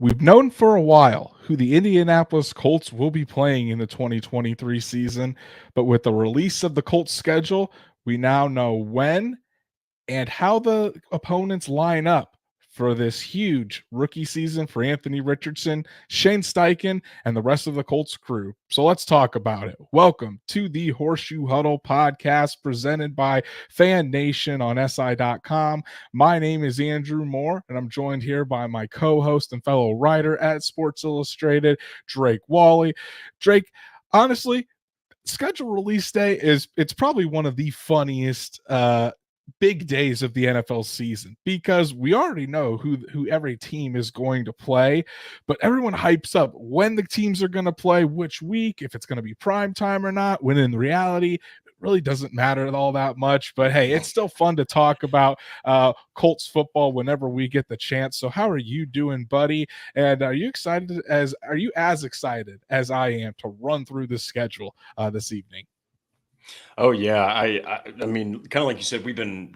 We've known for a while who the Indianapolis Colts will be playing in the 2023 season, but with the release of the Colts schedule, we now know when and how the opponents line up for this huge rookie season for Anthony Richardson, Shane Steichen, and the rest of the Colts crew. So let's talk about it. Welcome to the Horseshoe Huddle Podcast presented by Fan Nation on SI.com. My name is Andrew Moore, and I'm joined here by my co-host and fellow writer at Sports Illustrated, Drake Wally. Drake, honestly, schedule release day it's probably one of the funniest big days of the NFL season because we already know who every team is going to play, but everyone hypes up when the teams are going to play, which week, if it's going to be prime time or not, when in reality it really doesn't matter all that much. But hey, it's still fun to talk about Colts football whenever we get the chance. So how are you doing, buddy? And are you as excited as I am to run through the schedule this evening? Oh yeah, I mean, kind of like you said, we've been,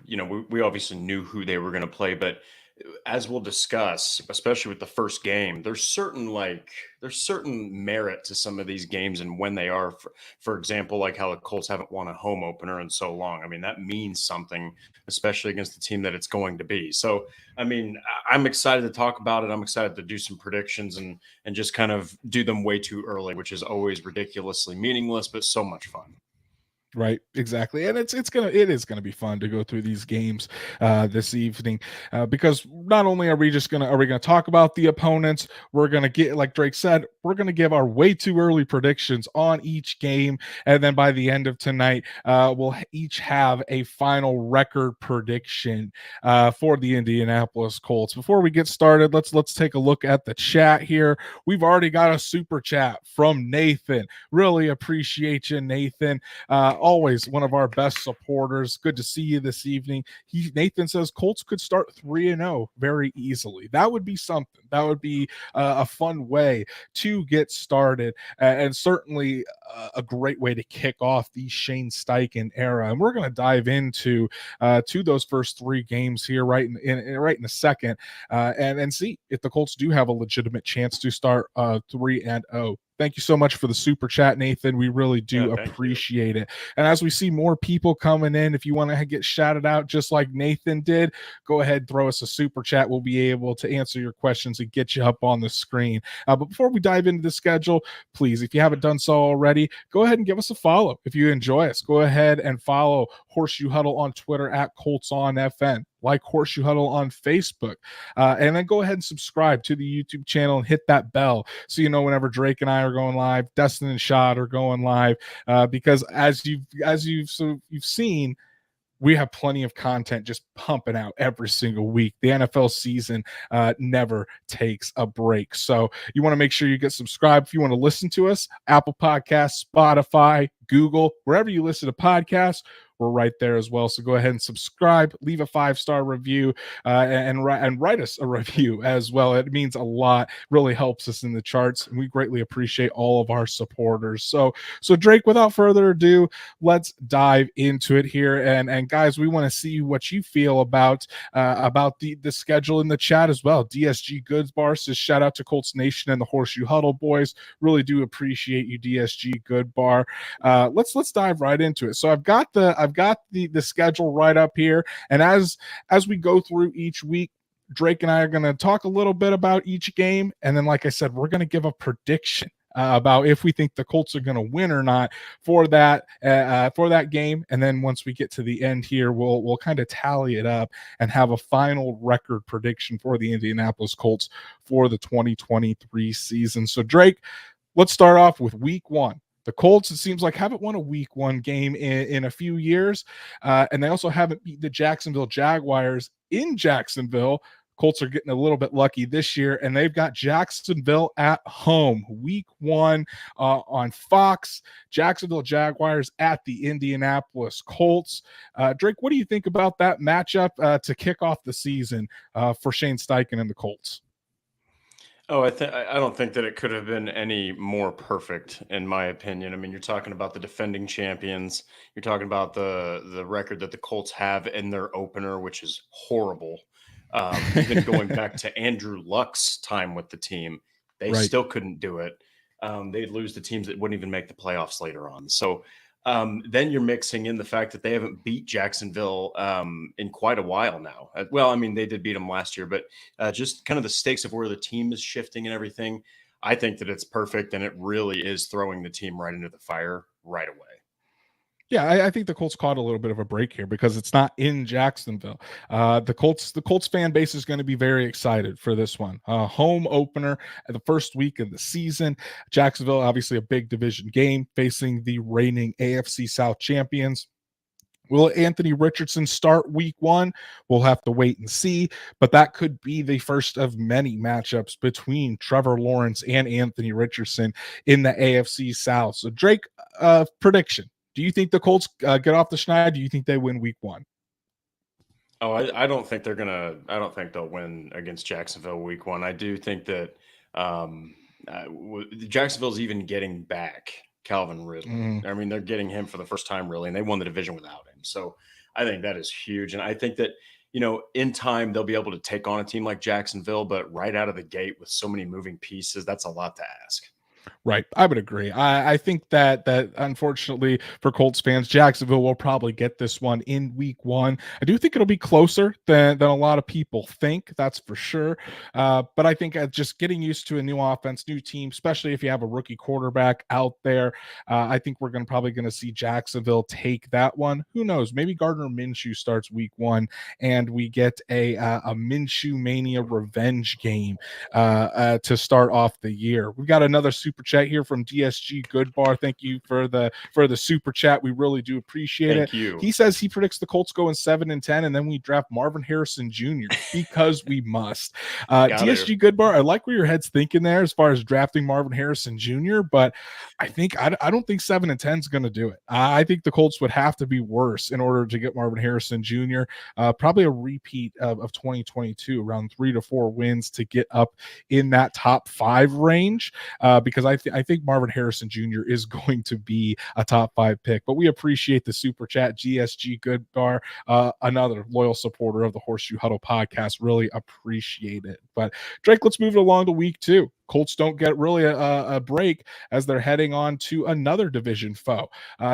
we obviously knew who they were going to play, but as we'll discuss, especially with the first game, there's certain merit to some of these games and when they are. For example, like how the Colts haven't won a home opener in so long. I mean, that means something, especially against the team that it's going to be. So, I mean, I'm excited to talk about it. I'm excited to do some predictions and just kind of do them way too early, which is always ridiculously meaningless, but so much fun. Right, exactly, and it is gonna be fun to go through these games this evening because not only are we gonna talk about the opponents, we're gonna get, like Drake said, we're gonna give our way too early predictions on each game, and then by the end of tonight, we'll each have a final record prediction for the Indianapolis Colts. Before we get started, let's take a look at the chat here. We've already got a super chat from Nathan. Really appreciate you, Nathan. Always one of our best supporters. Good to see you this evening. Nathan says Colts could start 3-0 very easily. That would be something. That would be a fun way to get started, and certainly a great way to kick off the Shane Steichen era. And we're going to dive into to those first three games here right in a second, and see if the Colts do have a legitimate chance to start 3-0. Thank you so much for the super chat, Nathan. We really do appreciate it. And as we see more people coming in, if you want to get shouted out just like Nathan did, go ahead and throw us a super chat. We'll be able to answer your questions and get you up on the screen. But before we dive into the schedule, please, if you haven't done so already, go ahead and give us a follow. If you enjoy us, go ahead and follow Horseshoe Huddle on Twitter at Colts on FN. Like Horseshoe Huddle on Facebook, and then go ahead and subscribe to the YouTube channel and hit that bell so you know whenever Drake and I are going live, Destin and Shad are going live, because as you've seen, we have plenty of content just pumping out every single week. The NFL season never takes a break. So you want to make sure you get subscribed. If you want to listen to us, Apple Podcasts, Spotify, Google, wherever you listen to podcasts, we're right there as well. So go ahead and subscribe, leave a 5-star review, and write us a review as well. It means a lot, really helps us in the charts, and we greatly appreciate all of our supporters. So Drake, without further ado, let's dive into it here. And guys, we want to see what you feel about the schedule in the chat as well. DSG Goods Bar says shout out to Colts Nation and the Horseshoe Huddle boys. Really do appreciate you, DSG Good Bar. Let's dive right into it. So I've got the schedule right up here, and as we go through each week, Drake and I are going to talk a little bit about each game, and then, like I said, we're going to give a prediction about if we think the Colts are going to win or not for that game. And then once we get to the end here, we'll kind of tally it up and have a final record prediction for the Indianapolis Colts for the 2023 season. So Drake, let's start off with week one. The Colts, it seems like, haven't won a week one game in a few years, and they also haven't beat the Jacksonville Jaguars in Jacksonville. Colts are getting a little bit lucky this year, and they've got Jacksonville at home, week one on Fox. Jacksonville Jaguars at the Indianapolis Colts. Drake, what do you think about that matchup to kick off the season for Shane Steichen and the Colts? Oh, I don't think that it could have been any more perfect, in my opinion. I mean, you're talking about the defending champions. You're talking about the record that the Colts have in their opener, which is horrible. Even going back to Andrew Luck's time with the team, they Right. still couldn't do it. They'd lose to teams that wouldn't even make the playoffs later on. So then you're mixing in the fact that they haven't beat Jacksonville in quite a while now. Well, I mean, they did beat them last year, but just kind of the stakes of where the team is shifting and everything. I think that it's perfect, and it really is throwing the team right into the fire right away. Yeah, I think the Colts caught a little bit of a break here because it's not in Jacksonville. The Colts fan base is going to be very excited for this one. Home opener at the first week of the season. Jacksonville, obviously a big division game, facing the reigning AFC South champions. Will Anthony Richardson start week one? We'll have to wait and see, but that could be the first of many matchups between Trevor Lawrence and Anthony Richardson in the AFC South. So, Drake, prediction. Do you think the Colts get off the schneid? Do you think they win week one? Oh, I don't think they're gonna. I don't think they'll win against Jacksonville week one. I do think that Jacksonville's even getting back Calvin Ridley. Mm, I mean, they're getting him for the first time, really, and they won the division without him. So I think that is huge, and I think that in time they'll be able to take on a team like Jacksonville, but right out of the gate with so many moving pieces, that's a lot to ask. right. I would agree. I think that unfortunately for Colts fans, Jacksonville will probably get this one in week one. I do think it'll be closer than a lot of people think. That's for sure. But I think just getting used to a new offense, new team, especially if you have a rookie quarterback out there, I think we're probably going to see Jacksonville take that one. Who knows? Maybe Gardner Minshew starts week one, and we get a Minshew Mania revenge game to start off the year. We've got another super chat here from DSG Goodbar. Thank you for the super chat. We really do appreciate it. Thank you. He says he predicts the Colts go in 7-10, and then we draft Marvin Harrison Jr. because we must. DSG Goodbar, I like where your head's thinking there as far as drafting Marvin Harrison Jr., but I don't think 7-10 is going to do it. I think the Colts would have to be worse in order to get Marvin Harrison Jr. Probably a repeat of 2022, around 3 to 4 wins to get up in that top 5 range, because I think Marvin Harrison Jr. is going to be a top 5 pick. But we appreciate the super chat, GSG Goodbar, another loyal supporter of the Horseshoe Huddle podcast. Really appreciate it. But Drake, let's move it along to week 2. Colts don't get really a break as they're heading on to another division foe.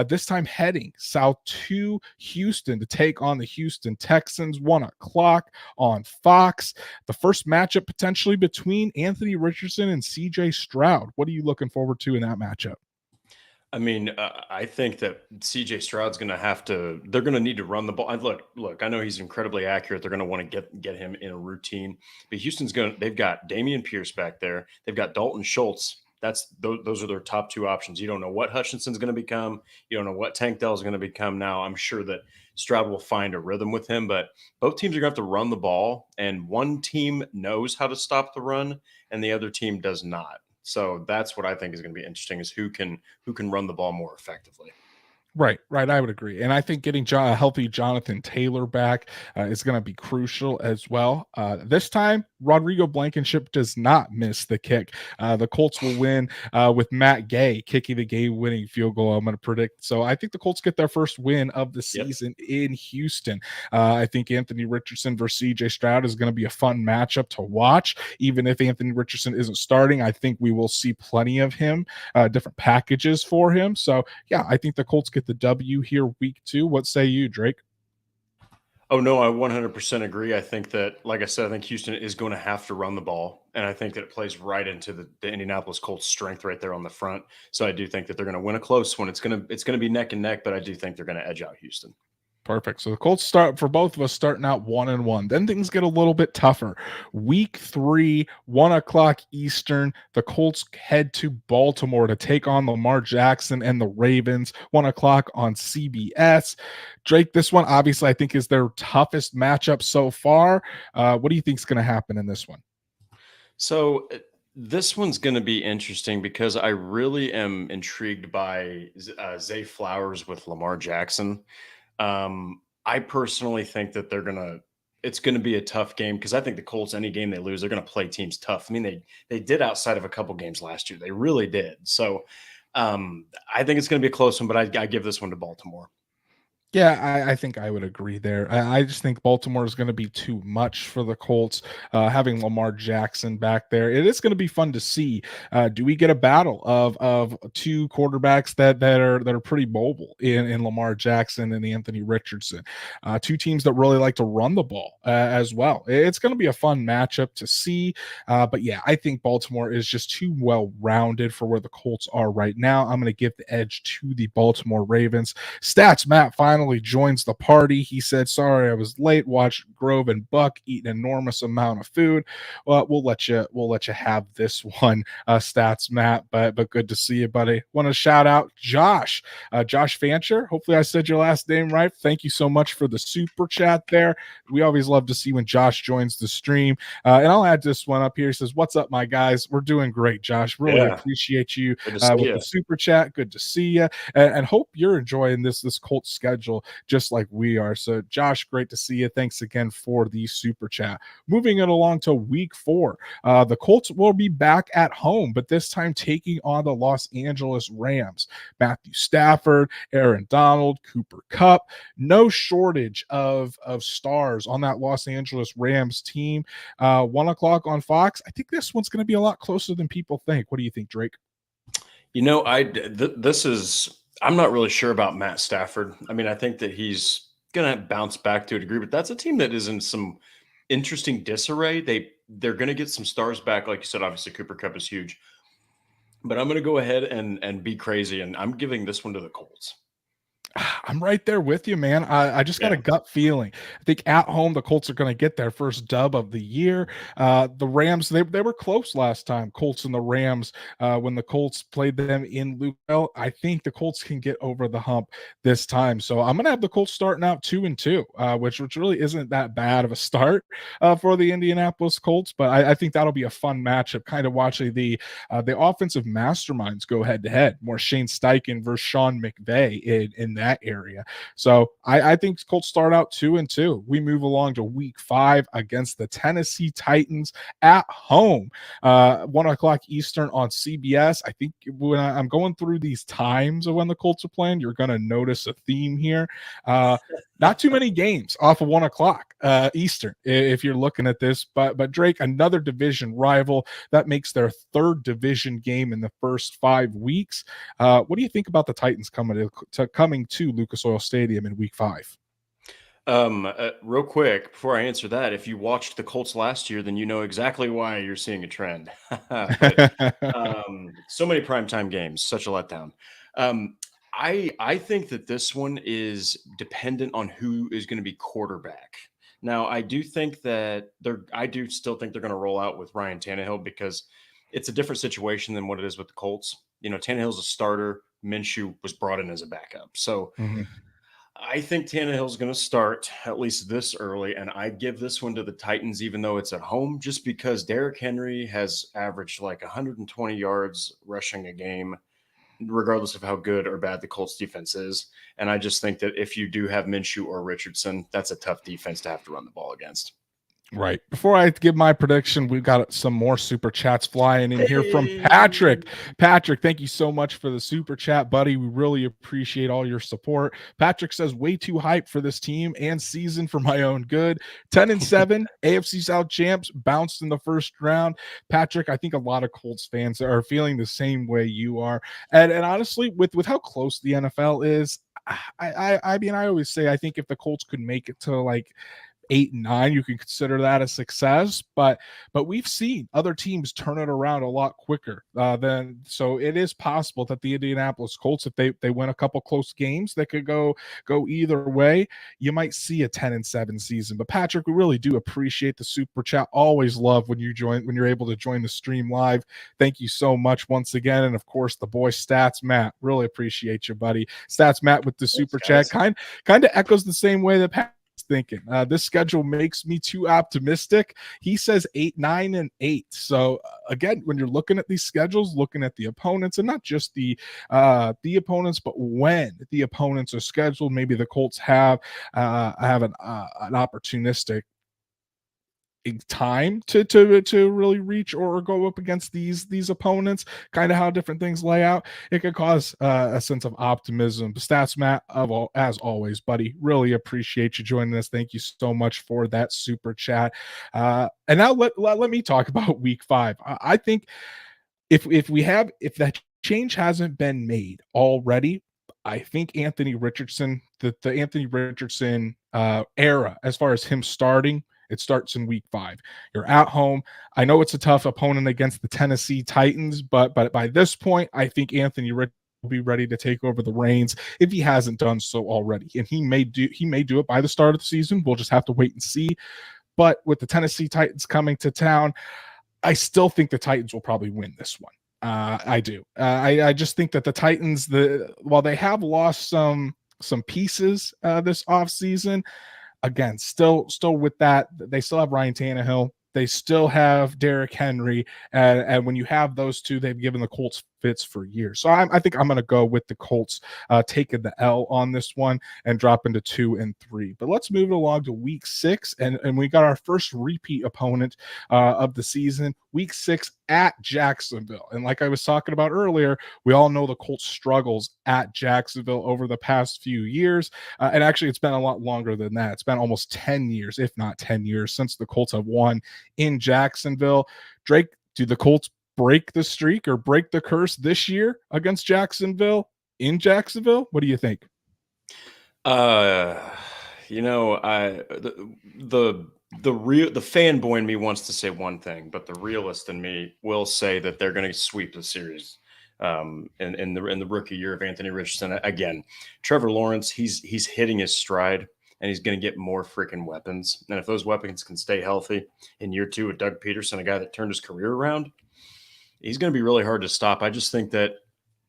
This time heading south to Houston to take on the Houston Texans, 1 o'clock on Fox. The first matchup potentially between Anthony Richardson and CJ Stroud. What are you looking forward to in that matchup? I mean, I think that CJ Stroud's going to have to. They're going to need to run the ball. Look. I know he's incredibly accurate. They're going to want to get him in a routine. But Houston's going. They've got Dameon Pierce back there. They've got Dalton Schultz. Those are their top 2 options. You don't know what Hutchinson's going to become. You don't know what Tank Dell's going to become. Now, I'm sure that Stroud will find a rhythm with him. But both teams are going to have to run the ball, and one team knows how to stop the run, and the other team does not. So that's what I think is going to be interesting, is who can run the ball more effectively. Right. I would agree. And I think getting a healthy Jonathan Taylor back is going to be crucial as well. This time, Rodrigo Blankenship does not miss the kick. The Colts will win with Matt Gay kicking the game-winning field goal, I'm going to predict. So I think the Colts get their first win of the season in Houston. I think Anthony Richardson versus CJ Stroud is going to be a fun matchup to watch. Even if Anthony Richardson isn't starting, I think we will see plenty of him, different packages for him. So, yeah, I think the Colts get the W here week 2. What say you, Drake? Oh, no, I 100% agree. I think that, like I said, I think Houston is going to have to run the ball. And I think that it plays right into the Indianapolis Colts' strength right there on the front. So I do think that they're going to win a close one. It's going to be neck and neck, but I do think they're going to edge out Houston. Perfect. So the Colts start for both of us starting out 1-1. Then things get a little bit tougher. Week 3, 1 o'clock Eastern. The Colts head to Baltimore to take on Lamar Jackson and the Ravens. 1 o'clock on CBS. Drake, this one obviously I think is their toughest matchup so far. What do you think is going to happen in this one? So this one's going to be interesting because I really am intrigued by Zay Flowers with Lamar Jackson. I personally think that it's going to be a tough game because I think the Colts, any game they lose, they're going to play teams tough. I mean, they did outside of a couple games last year. They really did. So I think it's going to be a close one, but I give this one to Baltimore. Yeah, I think I would agree there. I just think Baltimore is going to be too much for the Colts. Having Lamar Jackson back there, it is going to be fun to see. Do we get a battle of two quarterbacks that are pretty mobile in Lamar Jackson and Anthony Richardson? Two teams that really like to run the ball as well. It's going to be a fun matchup to see. But yeah, I think Baltimore is just too well rounded for where the Colts are right now. I'm going to give the edge to the Baltimore Ravens. Stats Matt finally joins the party. He said, "Sorry, I was late. Watched Grove and Buck eat an enormous amount of food." Well, we'll let you have this one, Stats Matt. But good to see you, buddy. Want to shout out Josh Fancher. Hopefully, I said your last name right. Thank you so much for the super chat there. We always love to see when Josh joins the stream. And I'll add this one up here. He says, "What's up, my guys? We're doing great, Josh. Really Yeah, appreciate you good to see with you. the super chat. Good to see you, and hope you're enjoying this Colts schedule just like we are." So, Josh, great to see you. Thanks again for the super chat. Moving it along to week 4, the Colts will be back at home, but this time taking on the Los Angeles Rams. Matthew Stafford, Aaron Donald, Cooper Kupp, no shortage of stars on that Los Angeles Rams team. 1 o'clock on Fox. I think this one's going to be a lot closer than people think. What do you think, Drake? This is I'm not really sure about Matt Stafford. I mean, I think that he's gonna bounce back to a degree, but that's a team that is in some interesting disarray. They're gonna get some stars back, like you said. Obviously, Cooper Cup is huge, but I'm gonna go ahead and be crazy, and I'm giving this one to the Colts. I'm right there with you, man. I just got a Yeah. gut feeling. I think at home the Colts are going to get their first dub of the year. The Rams they were close last time. Colts and the Rams when the Colts played them in Louisville. I think the Colts can get over the hump this time. So I'm going to have the Colts starting out 2-2, which really isn't that bad of a start for the Indianapolis Colts. But I think that'll be a fun matchup. Kind of watching the offensive masterminds go head to head. More Shane Steichen versus Sean McVay in that area. So I think Colts start out 2-2. We move along to week 5 against the Tennessee Titans at home. 1 o'clock Eastern on CBS. I think when I'm going through these times of when the Colts are playing, you're going to notice a theme here. Not too many games off of 1 o'clock Eastern if you're looking at this. But Drake, another division rival that makes their third division game in the first 5 weeks. What do you think about the Titans coming to Lucas Oil Stadium in week 5? Real quick before I answer that, if you watched the Colts last year, then you know exactly why you're seeing a trend. But so many primetime games, such a letdown. Um, I think that this one is dependent on who is going to be quarterback. Now, I do think that I do still think they're going to roll out with Ryan Tannehill because it's a different situation than what it is with the Colts. You know, Tannehill's a starter. Minshew was brought in as a backup. So Mhm. I think Tannehill's going to start at least this early, and I give this one to the Titans, even though it's at home, just because Derrick Henry has averaged like 120 yards rushing a game, regardless of how good or bad the Colts defense is. And I just think that if you do have Minshew or Richardson, that's a tough defense to have to run the ball against. Right. Before I give my prediction, we've got some more super chats flying in here from Hey, Patrick. Patrick, thank you so much for the super chat, buddy. We really appreciate all your support. Patrick says, way too hyped for this team and season for my own good. 10-7, AFC South champs, bounced in the first round. Patrick, I think a lot of Colts fans are feeling the same way you are. And honestly, with how close the NFL is, I mean, I always say I think if the Colts could make it to like 8 and 9, you can consider that a success. But we've seen other teams turn it around a lot quicker than so. It is possible that the Indianapolis Colts, if they win a couple close games, that could go either way. You might see a 10-7 season. But Patrick, we really do appreciate the super chat. Always love when you're able to join the stream live. Thank you so much once again, and of course the boy Stats Matt. Really appreciate you, buddy. Stats Matt with the thanks, super chat guys. kind of echoes the same way that Pat thinking. This schedule makes me too optimistic. He says 8, 9, and 8. So again, when you're looking at these schedules, looking at the opponents, and not just the opponents, but when the opponents are scheduled, maybe the Colts have an opportunistic time to really reach or go up against these opponents, kind of how different things lay out, it could cause a sense of optimism. Stats Matt, as always, buddy, really appreciate you joining us. Thank you so much for that super chat. And now let me talk about week 5. I think if that change hasn't been made already, I think Anthony Richardson, the Anthony Richardson era, as far as him starting, it starts in week 5. You're at home. I know it's a tough opponent against the Tennessee Titans, but by this point, I think Anthony Richardson will be ready to take over the reins if he hasn't done so already. And he may do it by the start of the season. We'll just have to wait and see. But with the Tennessee Titans coming to town, I still think the Titans will probably win this one. I do. I just think that the Titans, while they have lost some pieces this offseason, again, still with that, they still have Ryan Tannehill. They still have Derrick Henry, and when you have those two, they've given the Colts fits for years. So I think I'm going to go with the Colts taking the L on this one and drop into 2 and 3. But let's move it along to week 6, and we got our first repeat opponent of the season, week 6 at Jacksonville. And like I was talking about earlier, we all know the Colts struggles at Jacksonville over the past few years. And actually, it's been a lot longer than that. It's been almost 10 years, if not 10 years, since the Colts have won in Jacksonville. Drake, do the Colts break the streak or break the curse this year against Jacksonville in Jacksonville? What do you think? The fanboy in me wants to say one thing, but the realist in me will say that they're going to sweep the series. In the rookie year of Anthony Richardson, again, Trevor Lawrence, he's hitting his stride, and he's going to get more freaking weapons. And if those weapons can stay healthy in year 2 with Doug Peterson, a guy that turned his career around, he's going to be really hard to stop. I just think that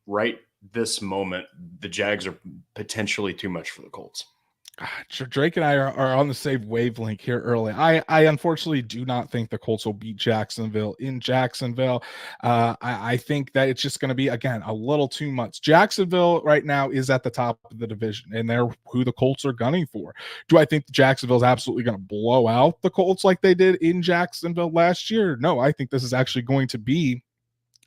right this moment, the Jags are potentially too much for the Colts. Drake and I are on the same wavelength here early. I unfortunately do not think the Colts will beat Jacksonville in Jacksonville. I think that it's just going to be, again, a little too much. Jacksonville right now is at the top of the division, and they're who the Colts are gunning for. Do I think Jacksonville is absolutely going to blow out the Colts like they did in Jacksonville last year? No, I think this is actually going to be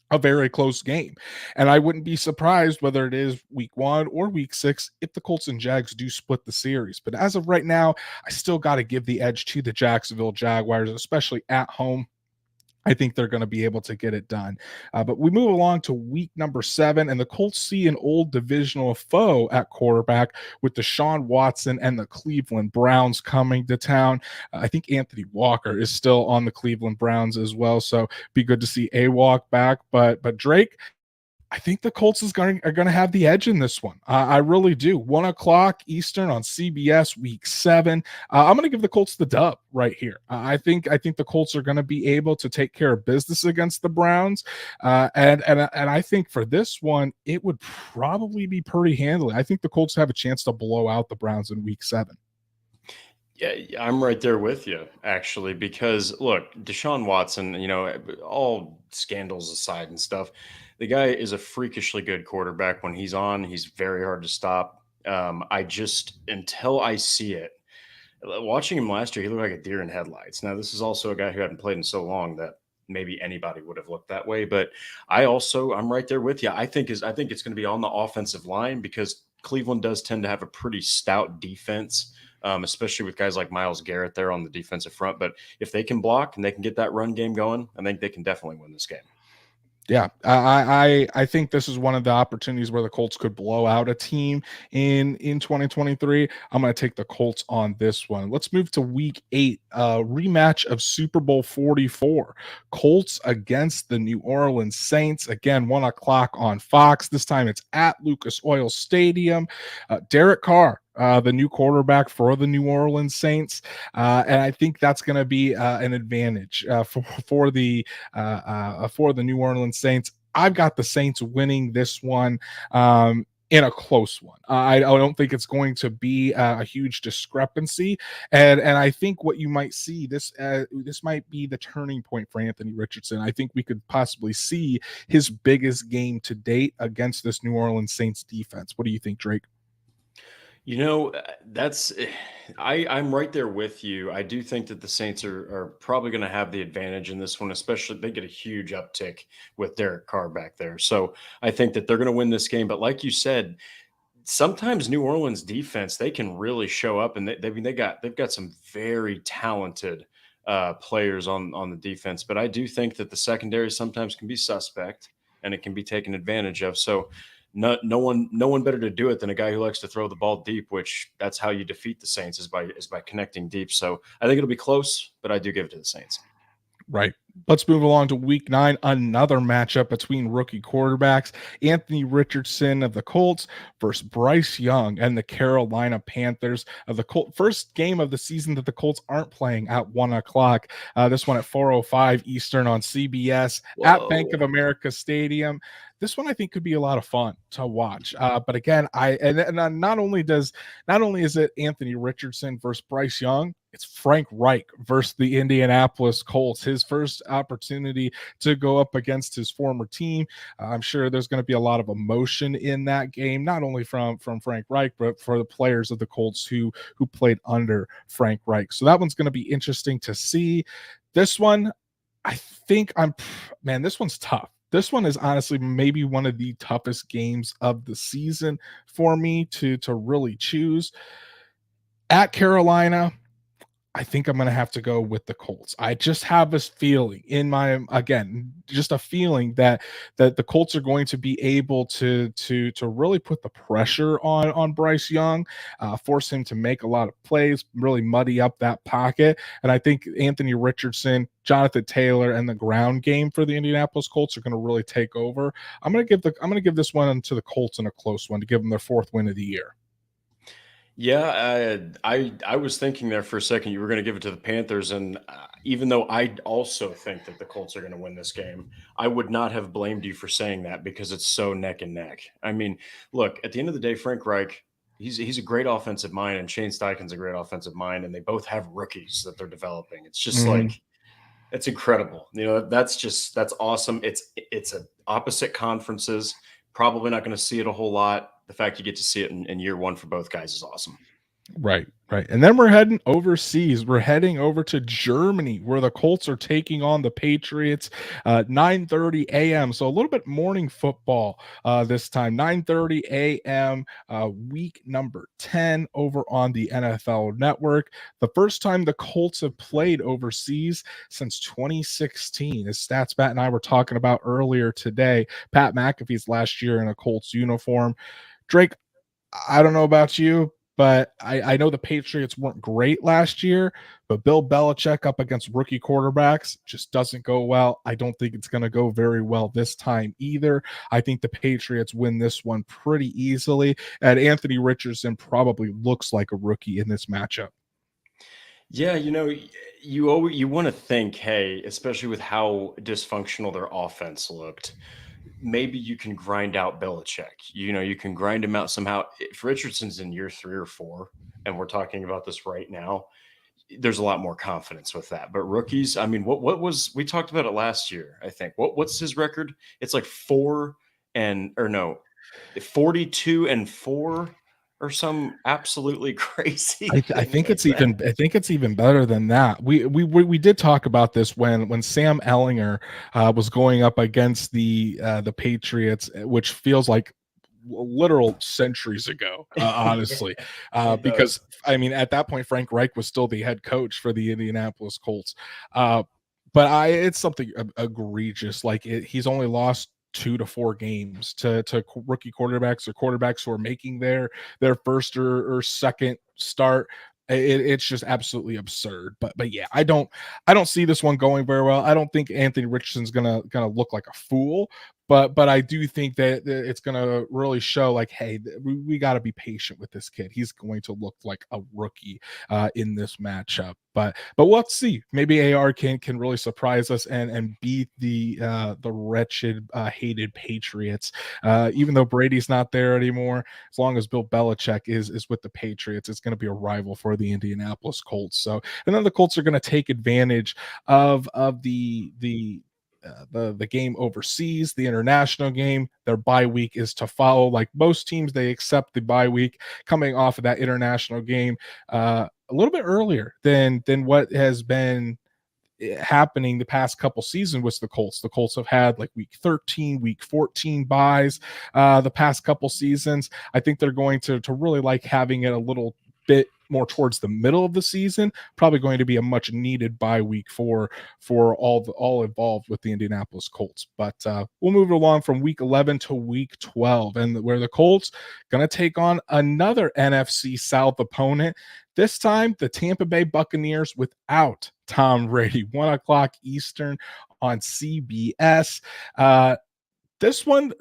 a very close game. And I wouldn't be surprised whether it is week 1 or week 6 if the Colts and Jags do split the series. But as of right now, I still got to give the edge to the Jacksonville Jaguars, especially at home. I think they're going to be able to get it done. But we move along to week number 7, and the Colts see an old divisional foe at quarterback with Deshaun Watson and the Cleveland Browns coming to town. I think Anthony Walker is still on the Cleveland Browns as well, so be good to see A-Walk back. But Drake, I think the Colts are going to have the edge in this one. I really do. 1:00 Eastern on CBS, week 7. I'm going to give the Colts the dub right here. I think the Colts are going to be able to take care of business against the Browns, and I think for this one it would probably be pretty handily. I think the Colts have a chance to blow out the Browns in week 7. Yeah, I'm right there with you, actually, because look, Deshaun Watson, all scandals aside and stuff, the guy is a freakishly good quarterback. When he's on, he's very hard to stop. Until I see it, watching him last year, he looked like a deer in headlights. Now, this is also a guy who hadn't played in so long that maybe anybody would have looked that way. But I'm right there with you. I think it's going to be on the offensive line because Cleveland does tend to have a pretty stout defense. Especially with guys like Myles Garrett there on the defensive front. But if they can block and they can get that run game going, I think they can definitely win this game. Yeah, I think this is one of the opportunities where the Colts could blow out a team in 2023. I'm going to take the Colts on this one. Let's move to week 8, rematch of Super Bowl 44. Colts against the New Orleans Saints. Again, 1:00 on Fox. This time it's at Lucas Oil Stadium. Derek Carr, the new quarterback for the New Orleans Saints. And I think that's going to be an advantage for the New Orleans Saints. I've got the Saints winning this one in a close one. I don't think it's going to be a huge discrepancy. And I think what you might see, this might be the turning point for Anthony Richardson. I think we could possibly see his biggest game to date against this New Orleans Saints defense. What do you think, Drake? That's I'm right there with you. I do think that the Saints are probably going to have the advantage in this one, especially they get a huge uptick with Derek Carr back there. So I think that they're going to win this game. But like you said, sometimes New Orleans defense they can really show up, and they've got some very talented players on the defense. But I do think that the secondary sometimes can be suspect, and it can be taken advantage of. So no one better to do it than a guy who likes to throw the ball deep, which that's how you defeat the Saints is by connecting deep. So I think it'll be close, but I do give it to the Saints. Right. Let's move along to week 9. Another matchup between rookie quarterbacks, Anthony Richardson of the Colts versus Bryce Young and the Carolina Panthers of the Colts. First game of the season that the Colts aren't playing at 1 o'clock. This one at 4:05 Eastern on CBS at Bank of Whoa. America Stadium. This one I think could be a lot of fun to watch. But again, not only is it Anthony Richardson versus Bryce Young, it's Frank Reich versus the Indianapolis Colts. His first opportunity to go up against his former team. I'm sure there's going to be a lot of emotion in that game, not only from Frank Reich, but for the players of the Colts who played under Frank Reich. So that one's going to be interesting to see. This one, I think this one's tough. This one is honestly maybe one of the toughest games of the season for me to really choose. At Carolina, I think I'm going to have to go with the Colts. I just have this feeling just a feeling that the Colts are going to be able to really put the pressure on Bryce Young, force him to make a lot of plays, really muddy up that pocket. And I think Anthony Richardson, Jonathan Taylor, and the ground game for the Indianapolis Colts are going to really take over. I'm going to give this one to the Colts in a close one to give them their 4th win of the year. Yeah, I was thinking there for a second you were going to give it to the Panthers, and even though I also think that the Colts are going to win this game, I would not have blamed you for saying that because it's so neck and neck. I mean, look, at the end of the day, Frank Reich, he's a great offensive mind, and Shane Steichen's a great offensive mind, and they both have rookies that they're developing. It's just Mhm. like it's incredible. That's awesome. It's a opposite conferences. Probably not going to see it a whole lot. The fact you get to see it in year one for both guys is awesome. Right, right. And then we're heading overseas. We're heading over to Germany where the Colts are taking on the Patriots 9:30 a.m. So a little bit morning football this time. 9:30 a.m. Week number 10 over on the NFL Network. The first time the Colts have played overseas since 2016. As StatsBat and I were talking about earlier today, Pat McAfee's last year in a Colts uniform. Drake, I don't know about you, but I know the Patriots weren't great last year, but Bill Belichick up against rookie quarterbacks just doesn't go well. I don't think it's going to go very well this time either. I think the Patriots win this one pretty easily, and Anthony Richardson probably looks like a rookie in this matchup. Yeah, you want to think, hey, especially with how dysfunctional their offense looked, maybe you can grind out Belichick. You can grind him out somehow. If Richardson's in year 3 or 4, and we're talking about this right now, there's a lot more confidence with that. But rookies, I mean, what was we talked about it last year? I think what's his record? It's like 42-4 or some absolutely crazy I thing think like that. I think it's even better than that. We did talk about this when Sam Ellinger was going up against the Patriots, which feels like literal centuries ago, honestly, It because does. I mean at that point Frank Reich was still the head coach for the Indianapolis Colts, but it's something egregious. Like he's only lost 2 to 4 games to rookie quarterbacks or quarterbacks who are making their first or second start. It's just absolutely absurd. But yeah, I don't see this one going very well. I don't think Anthony Richardson's gonna look like a fool, but I do think that it's gonna really show like, hey, we got to be patient with this kid. He's going to look like a rookie in this matchup. But let's see. Maybe AR can really surprise us and beat the wretched hated Patriots. Even though Brady's not there anymore, as long as Bill Belichick is with the Patriots, it's going to be a rival for the Indianapolis Colts. So, and then the Colts are going to take advantage of the the game overseas, the international game. Their bye week is to follow. Like most teams, they accept the bye week coming off of that international game a little bit earlier than what has been happening the past couple seasons with the Colts. The Colts have had like week 13, week 14 buys the past couple seasons. I think they're going to really like having it a little bit more towards the middle of the season. Probably going to be a much needed bye week for all involved with the Indianapolis Colts. But we'll move along from week 11 to week 12, and where the Colts going to take on another NFC South opponent. This time, the Tampa Bay Buccaneers without Tom Brady, 1 o'clock Eastern on CBS. This one,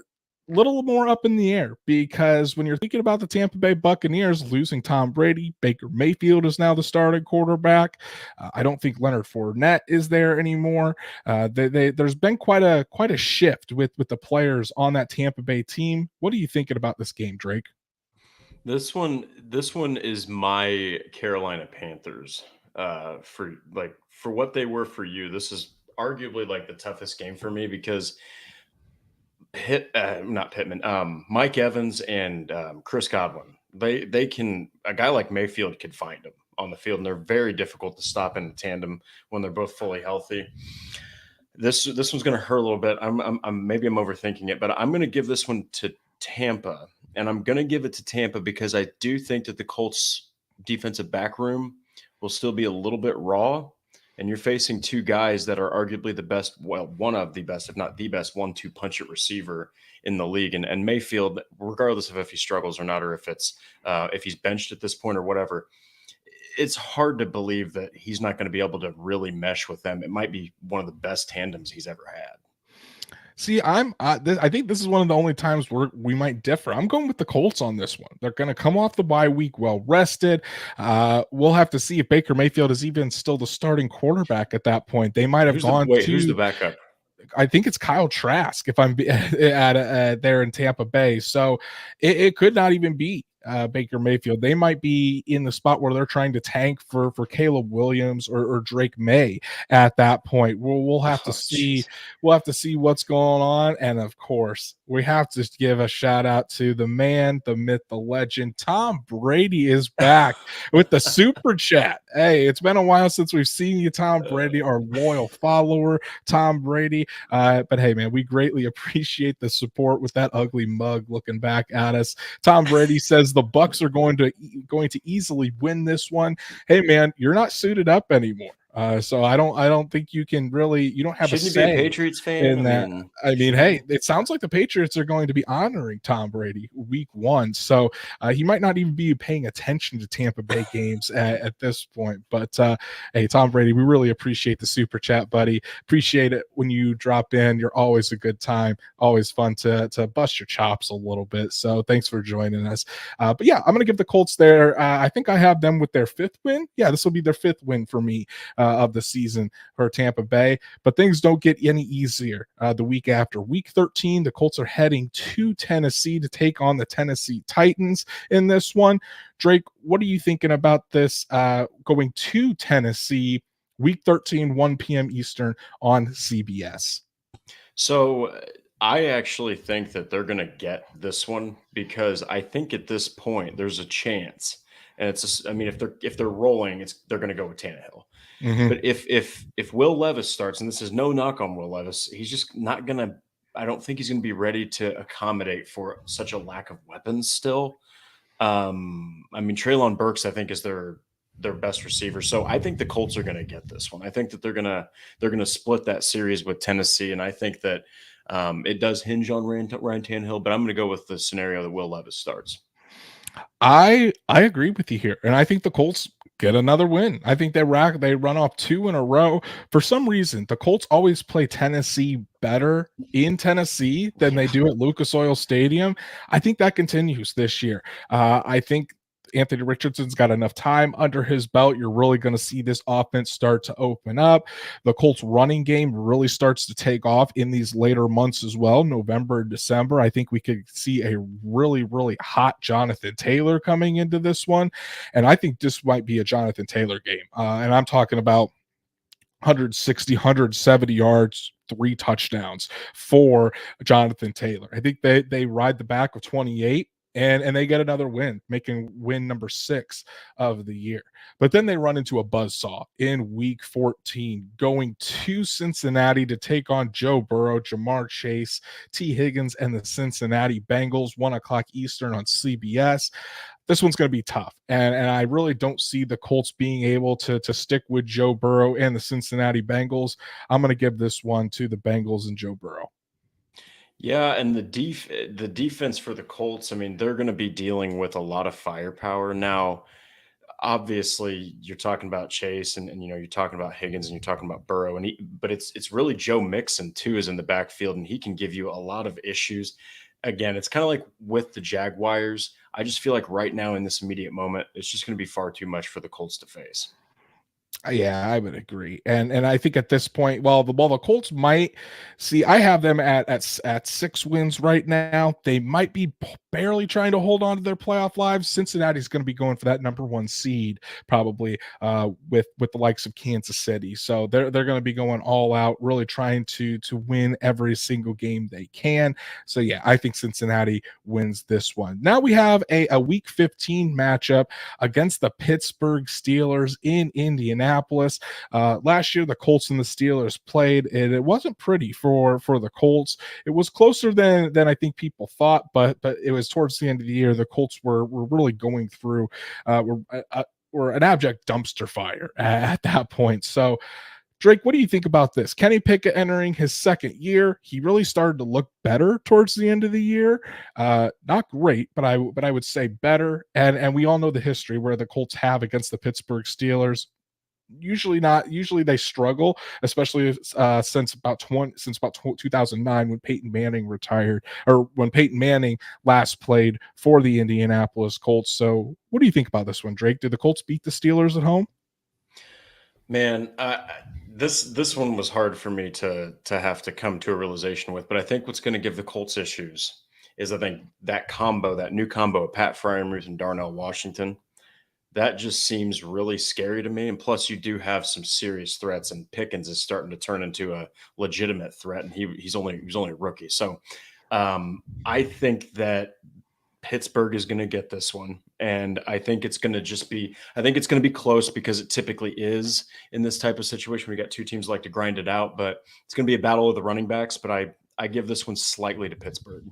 little more up in the air, because when you're thinking about the Tampa Bay Buccaneers losing Tom Brady, Baker Mayfield is now the starting quarterback. I don't think Leonard Fournette is there anymore. There's been quite a shift with the players on that Tampa Bay team. What are you thinking about this game, Drake? This one is my Carolina Panthers. For what they were for you, this is arguably like the toughest game for me because Mike Evans and Chris Godwin. They can, a guy like Mayfield could find them on the field, and they're very difficult to stop in tandem when they're both fully healthy. This one's going to hurt a little bit. Maybe I'm overthinking it, but I'm going to give this one to Tampa, and I'm going to give it to Tampa because I do think that the Colts defensive back room will still be a little bit raw, and you're facing two guys that are arguably the best, well, one of the best, if not the best 1-2 punch it receiver in the league. And Mayfield, regardless of if he struggles or not, or if he's benched at this point or whatever, it's hard to believe that he's not going to be able to really mesh with them. It might be one of the best tandems he's ever had. See, I think this is one of the only times where we might differ. I'm going with the Colts on this one. They're going to come off the bye week well rested. We'll have to see if Baker Mayfield is even still the starting quarterback at that point. They might have who's the backup? I think it's Kyle Trask if I'm at there in Tampa Bay. So it could not even be Baker Mayfield. They might be in the spot where they're trying to tank for Caleb Williams or Drake May at that point. We'll have to see. Geez. We'll have to see what's going on. And of course, we have to give a shout out to the man, the myth, the legend. Tom Brady is back with the super chat. Hey, it's been a while since we've seen you, Tom Brady, our loyal follower, Tom Brady. But hey, man, we greatly appreciate the support with that ugly mug looking back at us. Tom Brady says the Bucs are going to easily win this one. Hey, man, you're not suited up anymore. So I don't think you can really, you don't have Shouldn't a say you be a Patriots fan in that. I mean, hey, it sounds like the Patriots are going to be honoring Tom Brady week 1. So he might not even be paying attention to Tampa Bay games at this point. But hey, Tom Brady, we really appreciate the super chat, buddy. Appreciate it when you drop in. You're always a good time. Always fun to bust your chops a little bit. So thanks for joining us. But yeah, I'm going to give the Colts there. I think I have them with their 5th win. Yeah, this will be their 5th win for me of the season for Tampa Bay. But things don't get any easier the week after. Week 13, the Colts are heading to Tennessee to take on the Tennessee Titans in this one. Drake, what are you thinking about this going to Tennessee, week 13, 1 p.m. Eastern on CBS? So I actually think that they're going to get this one because I think at this point there's a chance. And if they're rolling, they're going to go with Tannehill. Mm-hmm. But if Will Levis starts, and this is no knock on Will Levis, he's just not going to, I don't think he's going to be ready to accommodate for such a lack of weapons still. Treylon Burks, I think, is their best receiver. So I think the Colts are going to get this one. I think that they're going to split that series with Tennessee. And I think that it does hinge on Ryan Tannehill, but I'm going to go with the scenario that Will Levis starts. I agree with you here. And I think the Colts get another win. I think they run off 2 in a row. For some reason, the Colts always play Tennessee better in Tennessee than they do at Lucas Oil Stadium. I think that continues this year. I think Anthony Richardson's got enough time under his belt. You're really going to see this offense start to open up. The Colts running game really starts to take off in these later months as well, November and December. I think we could see a really, really hot Jonathan Taylor coming into this one. And I think this might be a Jonathan Taylor game. And I'm talking about 160, 170 yards, 3 touchdowns for Jonathan Taylor. I think they ride the back of 28 and they get another win, making win number 6 of the year. But then they run into a buzzsaw in week 14, going to Cincinnati to take on Joe Burrow, Jamar Chase, T. Higgins, and the Cincinnati Bengals, 1 o'clock Eastern on CBS. This one's going to be tough. And I really don't see the Colts being able to stick with Joe Burrow and the Cincinnati Bengals. I'm going to give this one to the Bengals and Joe Burrow. Yeah, and the defense for the Colts, I mean, they're going to be dealing with a lot of firepower now. Obviously, you're talking about Chase and you're talking about Higgins and you're talking about Burrow, but it's really Joe Mixon too is in the backfield, and he can give you a lot of issues. Again, it's kind of like with the Jaguars. I just feel like right now in this immediate moment, it's just going to be far too much for the Colts to face. Yeah, I would agree, and I think at this point, while the Colts might see, I have them at 6 wins right now. They might be barely trying to hold on to their playoff lives. Cincinnati's going to be going for that number 1 seed, probably with the likes of Kansas City. So they're going to be going all out, really trying to win every single game they can. So yeah, I think Cincinnati wins this one. Now we have a week 15 matchup against the Pittsburgh Steelers in Indianapolis. Last year, the Colts and the Steelers played, and it wasn't pretty for the Colts. It was closer than I think people thought, but it was towards the end of the year. The Colts were really going through were an abject dumpster fire at that point. So, Drake, what do you think about this? Kenny Pickett entering his 2nd year. He really started to look better towards the end of the year. Not great, but I would say better. And we all know the history where the Colts have against the Pittsburgh Steelers. Usually they struggle, especially since about 2009 when Peyton Manning retired, or when Peyton Manning last played for the Indianapolis Colts. So what do you think about this one, Drake? Did the Colts beat the Steelers at home? Man, this one was hard for me to have to come to a realization with, but I think what's going to give the Colts issues is I think that new combo of Pat Freiermuth and Darnell Washington, that just seems really scary to me. And plus, you do have some serious threats, and Pickens is starting to turn into a legitimate threat, and he's only a rookie. So I think that Pittsburgh is going to get this one, and I think it's going to be close because it typically is in this type of situation. We got two teams like to grind it out, but it's going to be a battle of the running backs. But I give this one slightly to Pittsburgh.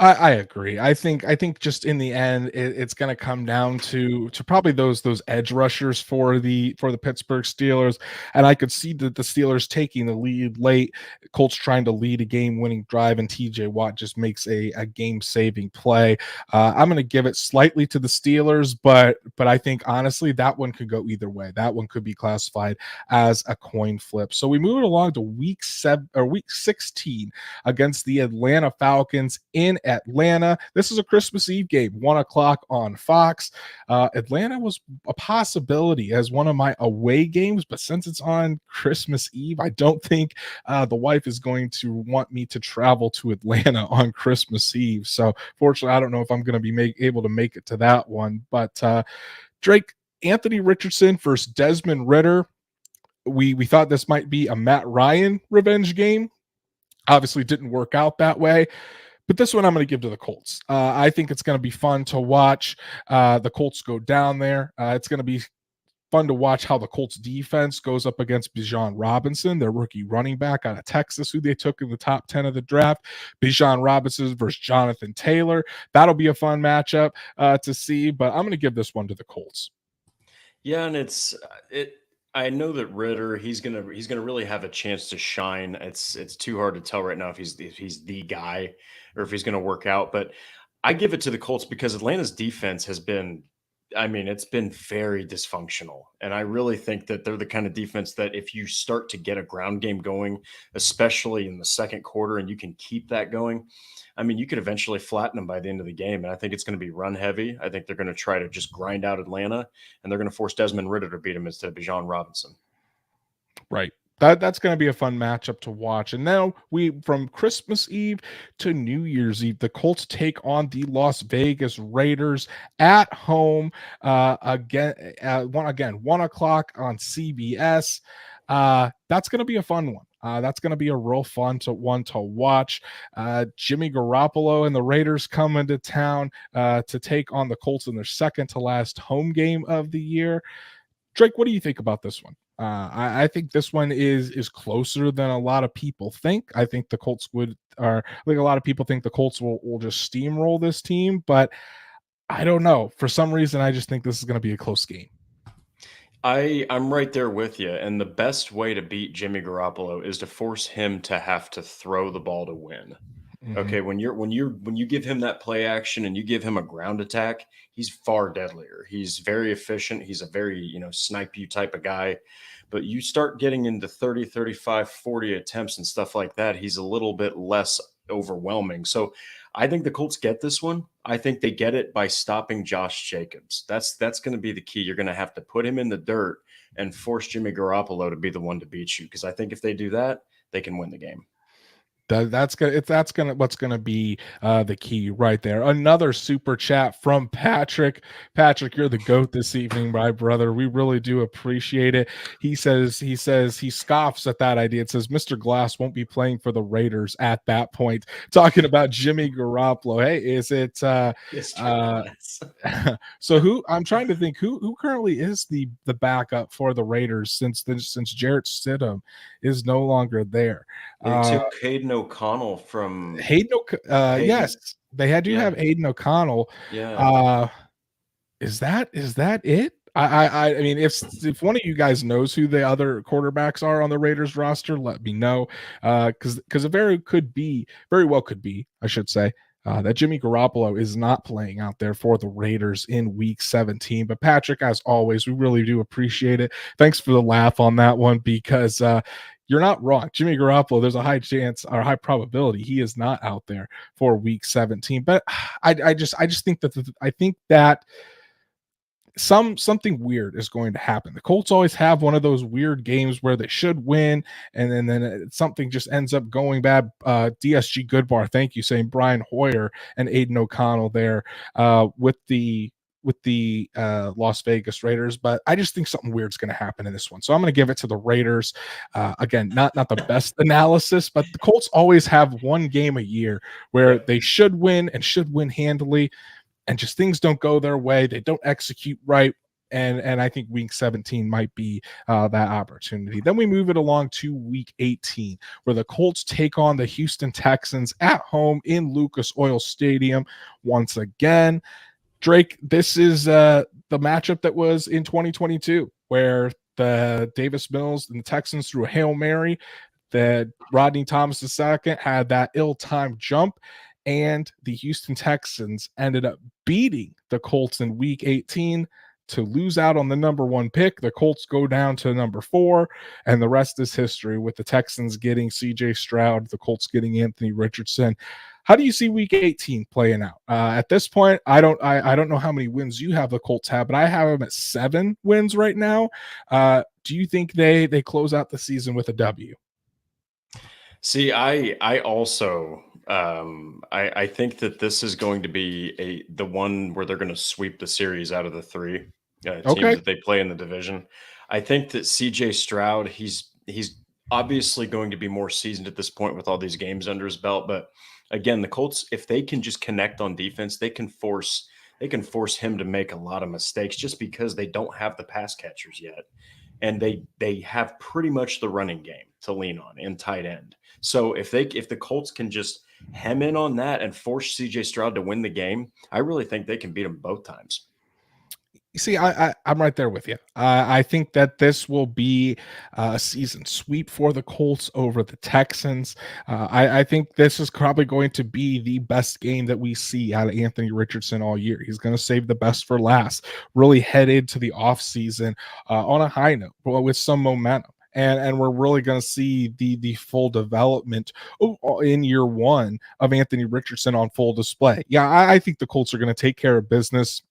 I agree. I think just in the end, it's going to come down to probably those edge rushers for the Pittsburgh Steelers, and I could see the Steelers taking the lead late. Colts trying to lead a game-winning drive, and T.J. Watt just makes a game-saving play. I'm going to give it slightly to the Steelers, but I think honestly that one could go either way. That one could be classified as a coin flip. So we move it along to week 16 against the Atlanta Falcons in Atlanta. This is a Christmas Eve game, 1 o'clock on Fox. Atlanta was a possibility as one of my away games, but since it's on Christmas Eve, I don't think the wife is going to want me to travel to Atlanta on Christmas Eve. So fortunately, I don't know if I'm going to be able to make it to that one. But Drake, Anthony Richardson versus Desmond Ridder. We thought this might be a Matt Ryan revenge game. Obviously didn't work out that way. But this one I'm going to give to the Colts. I think it's going to be fun to watch the Colts go down there. It's going to be fun to watch how the Colts defense goes up against Bijan Robinson, their rookie running back out of Texas, who they took in the top 10 of the draft. Bijan Robinson versus Jonathan Taylor. That'll be a fun matchup to see, but I'm going to give this one to the Colts. Yeah, and I know that Ritter, he's gonna really have a chance to shine. It's too hard to tell right now if he's the guy or if he's gonna work out. But I give it to the Colts because Atlanta's defense has been, I mean, it's been very dysfunctional. And I really think that they're the kind of defense that if you start to get a ground game going, especially in the second quarter, and you can keep that going, I mean, you could eventually flatten them by the end of the game. And I think it's going to be run heavy. I think they're going to try to just grind out Atlanta, and they're going to force Desmond Ridder to beat him instead of Bijan Robinson. Right. That's going to be a fun matchup to watch. And now from Christmas Eve to New Year's Eve, the Colts take on the Las Vegas Raiders at home again, 1 o'clock on CBS. That's going to be a fun one. That's going to be a real fun one to watch. Jimmy Garoppolo and the Raiders come into town to take on the Colts in their second to last home game of the year. Drake, what do you think about this one? I think this one is closer than a lot of people think. I think the Colts a lot of people think the Colts will just steamroll this team, but I don't know. For some reason, I just think this is going to be a close game. I'm right there with you. And the best way to beat Jimmy Garoppolo is to force him to have to throw the ball to win. Mhm. Okay, when you give him that play action and you give him a ground attack, he's far deadlier. He's very efficient. He's a very, snipe you type of guy. But you start getting into 30, 35, 40 attempts and stuff like that, he's a little bit less overwhelming. So I think the Colts get this one. I think they get it by stopping Josh Jacobs. That's going to be the key. You're going to have to put him in the dirt and force Jimmy Garoppolo to be the one to beat you. Because I think if they do that, they can win the game. That's what's gonna be the key right there. Another super chat from Patrick. Patrick, you're the goat this evening, my brother. We really do appreciate it. He says he scoffs at that idea. It says Mr. Glass won't be playing for the Raiders at that point. Talking about Jimmy Garoppolo. Hey, is it so who I'm trying to think who currently is the backup for the Raiders since Jarrett Stidham is no longer there. They took Hayden O'Connell from Hayden. Yes, they do have Hayden O'Connell. Yeah. Is that it? I mean, if one of you guys knows who the other quarterbacks are on the Raiders roster, let me know. Because it very well could be, I should say, that Jimmy Garoppolo is not playing out there for the Raiders in Week 17. But Patrick, as always, we really do appreciate it. Thanks for the laugh on that one because you're not wrong. Jimmy Garoppolo, there's a high chance or high probability he is not out there for Week 17. But I just think that something weird is going to happen. The Colts always have one of those weird games where they should win, and then something just ends up going bad. DSG Goodbar, thank you, saying Brian Hoyer and Aiden O'Connell there with the Las Vegas Raiders, but I just think something weird's going to happen in this one. So I'm going to give it to the Raiders. Again, not the best analysis, but the Colts always have one game a year where they should win and should win handily, and just things don't go their way. They don't execute right. And I think Week 17 might be that opportunity. Then we move it along to Week 18, where the Colts take on the Houston Texans at home in Lucas Oil Stadium once again. Drake, this is the matchup that was in 2022, where the Davis Mills and the Texans threw a Hail Mary. That Rodney Thomas II had that ill-timed jump, and the Houston Texans ended up beating the Colts in Week 18 to lose out on the number 1 pick. The Colts go down to number 4, and the rest is history with the Texans getting CJ Stroud, the Colts getting Anthony Richardson. How do you see Week 18 playing out? At this point, I don't know how many wins you have the Colts have, but I have them at 7 wins right now. Do you think they close out the season with a W? See, I also I think that this is going to be the one where they're going to sweep the series out of the 3 teams that they play in the division. I think that CJ Stroud, he's obviously going to be more seasoned at this point with all these games under his belt. But again, the Colts, if they can just connect on defense, they can force him to make a lot of mistakes just because they don't have the pass catchers yet. And they have pretty much the running game to lean on in tight end. So if the Colts can just hem in on that and force CJ Stroud to win the game, I really think they can beat him both times. You see, I'm right there with you. I think that this will be a season sweep for the Colts over the Texans. I think this is probably going to be the best game that we see out of Anthony Richardson all year. He's going to save the best for last, really head into the offseason on a high note with some momentum. And we're really going to see the full development in year 1 of Anthony Richardson on full display. Yeah, I think the Colts are going to take care of business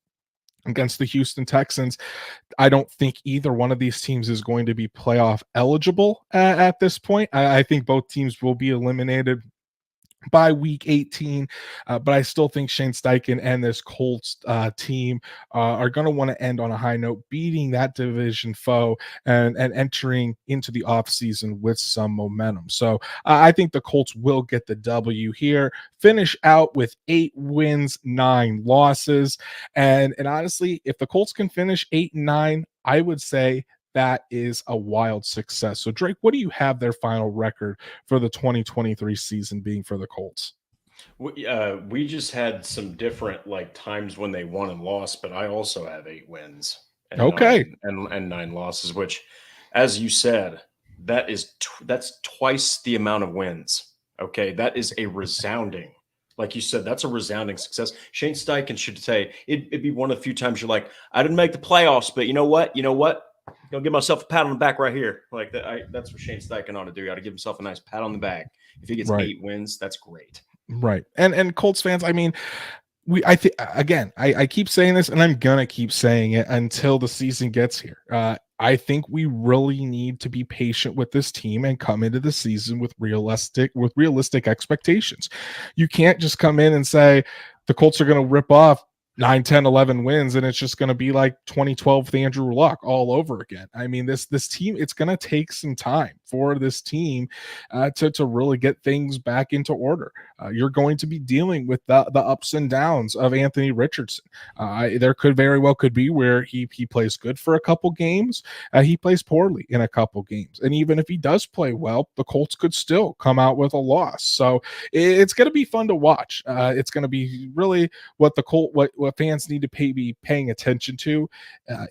against the Houston Texans. I don't think either one of these teams is going to be playoff eligible at this point. I think both teams will be eliminated by week 18. But I still think Shane Steichen and this Colts team are going to want to end on a high note, beating that division foe and entering into the offseason with some momentum. So I think the Colts will get the W here, finish out with 8 wins, 9 losses. And honestly, if the Colts can finish 8-9, I would say that is a wild success. So, Drake, what do you have their final record for the 2023 season being for the Colts? We just had some different like times when they won and lost, but I also have 8 wins and Okay. nine losses, which, as you said, that's twice the amount of wins. Okay, that is a resounding, like you said, that's a resounding success. Shane Steichen should say it'd be one of the few times you're like, I didn't make the playoffs, but you know what? I'll give myself a pat on the back right here. Like that. That's what Shane Steichen ought to do. He ought to give himself a nice pat on the back. If he gets Right. 8 wins, that's great. Right. And Colts fans, I mean, I think again, I keep saying this and I'm gonna keep saying it until the season gets here. I think we really need to be patient with this team and come into the season with realistic expectations. You can't just come in and say the Colts are going to rip off 9, 10, 11 wins and it's just going to be like 2012 with Andrew Luck all over again. I mean, this team, it's going to take some time for this team to really get things back into order. You're going to be dealing with the ups and downs of Anthony Richardson. There very well could be where he plays good for a couple games, he plays poorly in a couple games, and even if he does play well, the Colts could still come out with a loss. So it's going to be fun to watch. It's going to be really what fans need to be paying attention to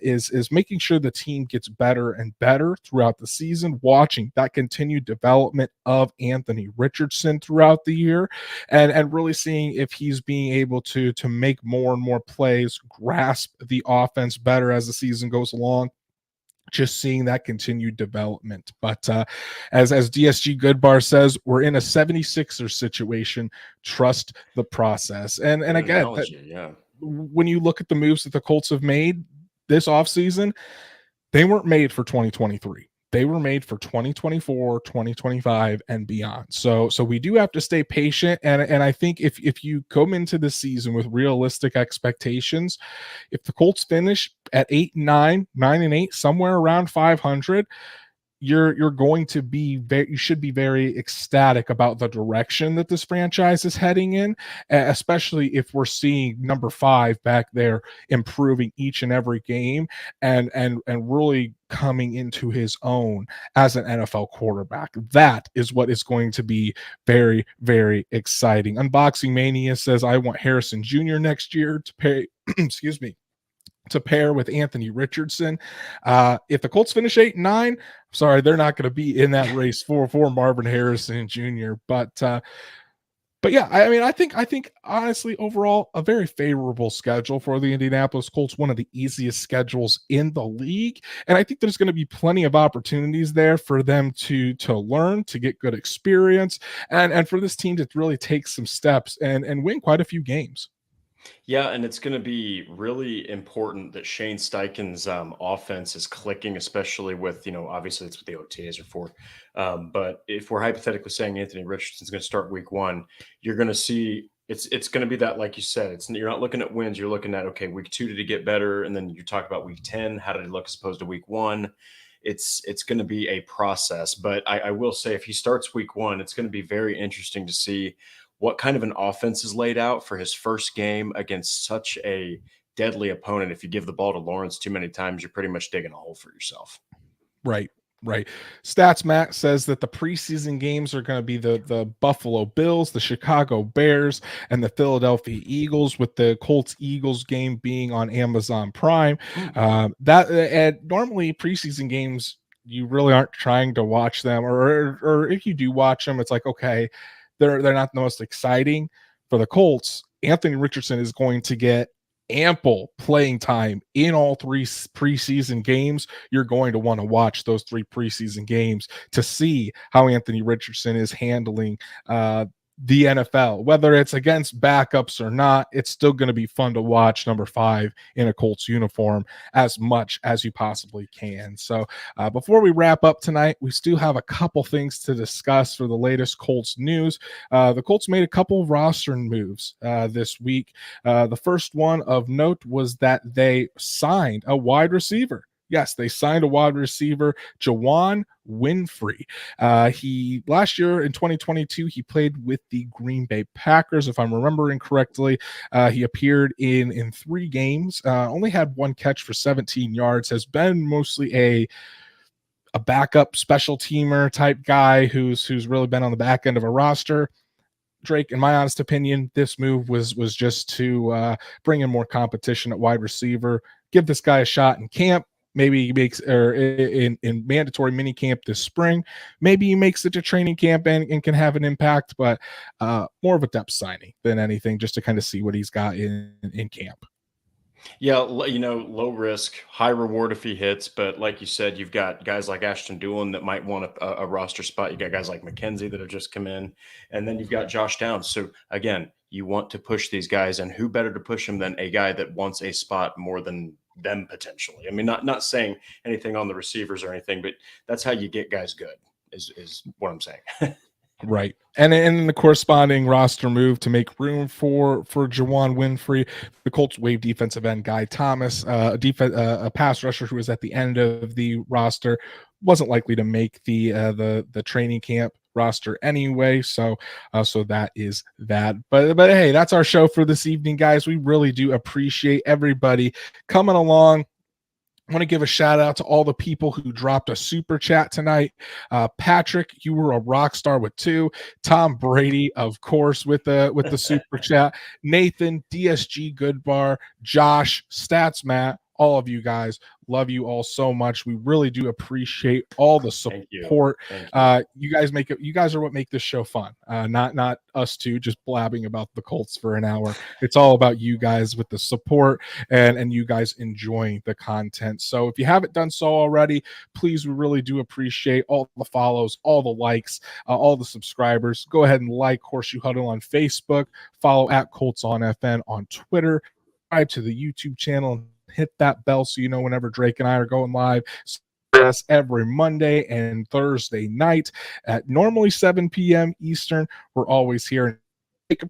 is making sure the team gets better and better throughout the season, watching that continued development of Anthony Richardson throughout the year, and really seeing if he's being able to make more and more plays, grasp the offense better as the season goes along. Just seeing that continued development. But as DSG Goodbar says, we're in a 76er situation. Trust the process. And again, when you look at the moves that the Colts have made this offseason, they weren't made for 2023. They were made for 2024, 2025, and beyond. So we do have to stay patient. And I think if you come into the season with realistic expectations, if the Colts finish at 8-9, 9-8, somewhere around 500, you're going to be you should be very ecstatic about the direction that this franchise is heading in, especially if we're seeing number 5 back there improving each and every game and really coming into his own as an NFL quarterback. That is what is going to be very, very exciting. Unboxing Mania says, I want Harrison Jr. next year to pay, excuse me, to pair with Anthony Richardson. If the Colts finish 8-9, sorry, they're not going to be in that race for Marvin Harrison Jr. But yeah, I mean, I think honestly, overall, a very favorable schedule for the Indianapolis Colts, one of the easiest schedules in the league. And I think there's going to be plenty of opportunities there for them to learn, to get good experience, and for this team to really take some steps and win quite a few games. Yeah, and it's going to be really important that Shane Steichen's offense is clicking, especially with, obviously it's what the OTAs are for. But if we're hypothetically saying Anthony Richardson's going to start week 1, you're going to see it's going to be that, like you said, you're not looking at wins. You're looking at, okay, week 2, did he get better? And then you talk about week 10, how did he look as opposed to week 1? It's going to be a process. But I will say if he starts week 1, it's going to be very interesting to see what kind of an offense is laid out for his first game against such a deadly opponent. If you give the ball to Lawrence too many times, you're pretty much digging a hole for yourself. Right. Stats Matt says that the preseason games are going to be the Buffalo Bills, the Chicago Bears, and the Philadelphia Eagles, with the Colts Eagles game being on Amazon Prime. Normally preseason games, you really aren't trying to watch them, or if you do watch them, it's like, okay, they're not the most exciting. For the Colts, Anthony Richardson is going to get ample playing time in all 3 preseason games. You're going to want to watch those 3 preseason games to see how Anthony Richardson is handling the NFL, whether it's against backups or not. It's still going to be fun to watch number 5 in a Colts uniform as much as you possibly can. So before we wrap up tonight, we still have a couple things to discuss for the latest Colts news. The Colts made a couple of roster moves this week. The first one of note was that they signed a wide receiver. Yes, they signed a wide receiver, Juwann Winfree. He last year in 2022, he played with the Green Bay Packers, if I'm remembering correctly. He appeared in 3 games, only had 1 catch for 17 yards, has been mostly a backup special teamer type guy who's really been on the back end of a roster. Drake, in my honest opinion, this move was just to bring in more competition at wide receiver, give this guy a shot in camp. Maybe he makes or in mandatory mini camp this spring. Maybe he makes it to training camp and can have an impact, but more of a depth signing than anything, just to kind of see what he's got in camp. Yeah, low risk, high reward if he hits. But like you said, you've got guys like Ashton Doolin that might want a roster spot. You got guys like McKenzie that have just come in, and then you've got Josh Downs. So again, you want to push these guys, and who better to push them than a guy that wants a spot more than them potentially? I mean, not saying anything on the receivers or anything, but that's how you get guys good. Is what I'm saying. Right. And in the corresponding roster move to make room for Juwann Winfree, the Colts waived defensive end Guy Thomas, a pass rusher who was at the end of the roster, wasn't likely to make the training camp roster anyway. So that is that. But hey, that's our show for this evening, guys. We really do appreciate everybody coming along. I want to give a shout out to all the people who dropped a super chat tonight. Patrick, you were a rock star with 2. Tom Brady, of course, with the super chat. Nathan, DSG Goodbar, Josh, Stats Matt, all of you guys. Love you all so much. We really do appreciate all the support. Thank you. You guys are what make this show fun. Not us two just blabbing about the Colts for an hour. It's all about you guys with the support and you guys enjoying the content. So if you haven't done so already, please, we really do appreciate all the follows, all the likes, all the subscribers. Go ahead and like Horseshoe Huddle on Facebook, follow at Colts on FN on Twitter, subscribe to the YouTube channel, hit that bell so you know whenever Drake and I are going live. Us every Monday and Thursday night at normally 7 p.m. Eastern. We're always here.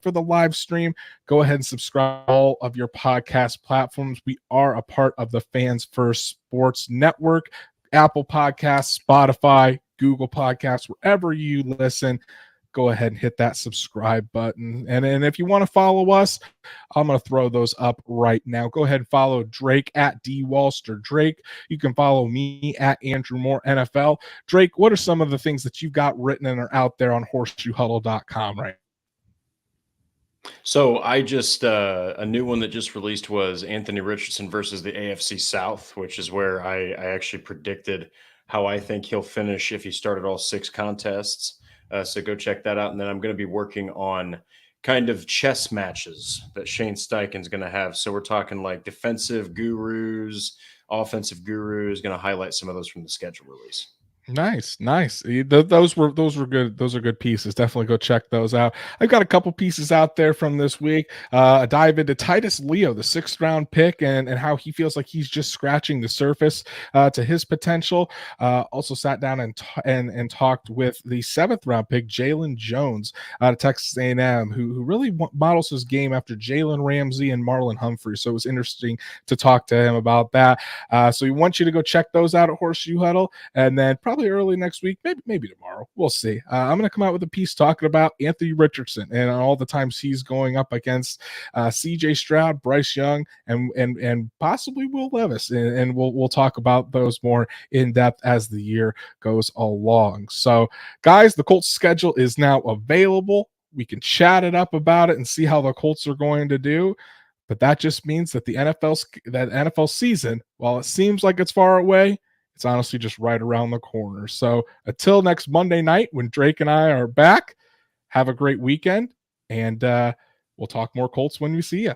For the live stream, go ahead and subscribe to all of your podcast platforms. We are a part of the Fans First Sports Network, Apple Podcasts, Spotify, Google Podcasts, wherever you listen. Go ahead and hit that subscribe button. And if you want to follow us, I'm going to throw those up right now. Go ahead and follow Drake at DWalsterDrake. You can follow me at Andrew Moore NFL. Drake, what are some of the things that you've got written and are out there on horseshoehuddle.com right now? So I just a new one that just released was Anthony Richardson versus the AFC South, which is where I actually predicted how I think he'll finish if he started all 6 contests. So go check that out. And then I'm going to be working on kind of chess matches that Shane Steichen's going to have. So we're talking like defensive gurus, offensive gurus, going to highlight some of those from the schedule release. Nice. Those were good. Those are good pieces. Definitely go check those out. I've got a couple pieces out there from this week. A dive into Titus Leo, the 6th round pick, and how he feels like he's just scratching the surface to his potential. Also sat down and talked with the 7th round pick, Jalen Jones, out of Texas A&M, who really models his game after Jalen Ramsey and Marlon Humphrey. So it was interesting to talk to him about that. So we want you to go check those out at Horseshoe Huddle, and then probably early next week, maybe tomorrow. We'll see. I'm going to come out with a piece talking about Anthony Richardson and all the times he's going up against CJ Stroud, Bryce Young, and possibly Will Levis. And we'll talk about those more in depth as the year goes along. So, guys, the Colts schedule is now available. We can chat it up about it and see how the Colts are going to do. But that just means that the NFL season, while it seems like it's far away, it's honestly just right around the corner. So until next Monday night when Drake and I are back, have a great weekend, and we'll talk more Colts when we see you.